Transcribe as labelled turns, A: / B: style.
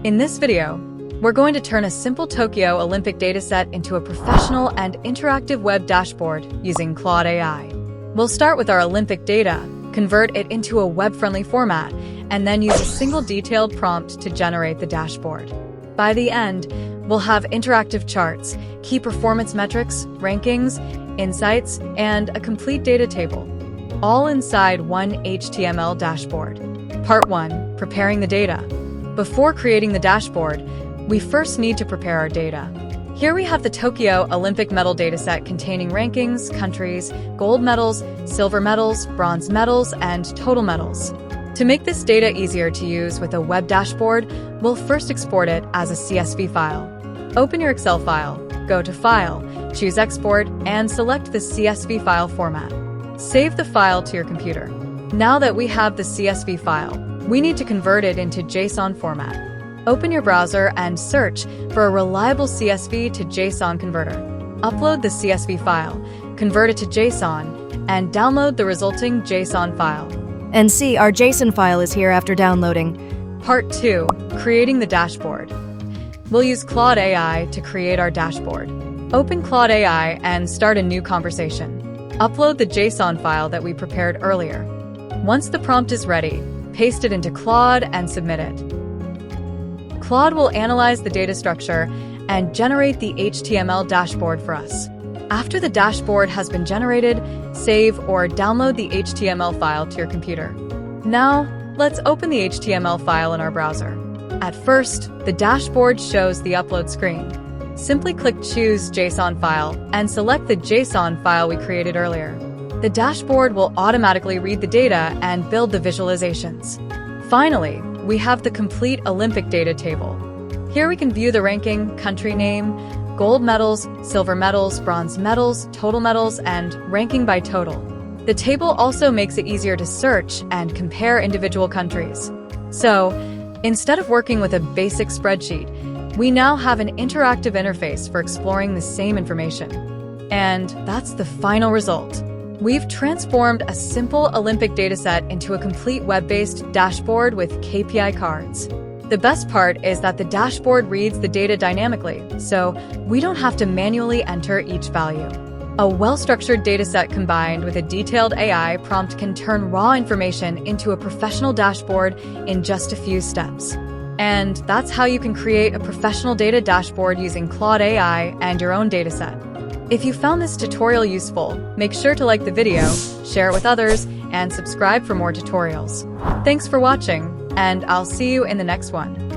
A: In this video, we're going to turn a simple Tokyo Olympic dataset into a professional and interactive web dashboard using Claude AI. We'll start with our Olympic data, convert it into a web-friendly format, and then use a single detailed prompt to generate the dashboard. By the end, we'll have interactive charts, key performance metrics, rankings, insights, and a complete data table, all inside one HTML dashboard. Part 1. Preparing the data. Before creating the dashboard, we first need to prepare our data. Here we have the Tokyo Olympic medal dataset containing rankings, countries, gold medals, silver medals, bronze medals, and total medals. To make this data easier to use with a web dashboard, we'll first export it as a CSV file. Open your Excel file, go to File, choose Export, and select the CSV file format. Save the file to your computer. Now that we have the CSV file, we need to convert it into JSON format. Open your browser and search for a reliable CSV to JSON converter. Upload the CSV file, convert it to JSON, and download the resulting JSON file.
B: And see, our JSON file is here after downloading.
A: Part 2. Creating the dashboard. We'll use Claude AI to create our dashboard. Open Claude AI and start a new conversation. Upload the JSON file that we prepared earlier. Once the prompt is ready, paste it into Claude and submit it. Claude will analyze the data structure and generate the HTML dashboard for us. After the dashboard has been generated, save or download the HTML file to your computer. Now, let's open the HTML file in our browser. At first, the dashboard shows the upload screen. Simply click Choose JSON File and select the JSON file we created earlier. The dashboard will automatically read the data and build the visualizations. Finally, we have the complete Olympic data table. Here we can view the ranking, country name, gold medals, silver medals, bronze medals, total medals, and ranking by total. The table also makes it easier to search and compare individual countries. So, instead of working with a basic spreadsheet, we now have an interactive interface for exploring the same information. And that's the final result. We've transformed a simple Olympic dataset into a complete web-based dashboard with KPI cards. The best part is that the dashboard reads the data dynamically, so we don't have to manually enter each value. A well-structured dataset combined with a detailed AI prompt can turn raw information into a professional dashboard in just a few steps. And that's how you can create a professional data dashboard using Claude AI and your own dataset. If you found this tutorial useful, make sure to like the video, share it with others, and subscribe for more tutorials. Thanks for watching, and I'll see you in the next one.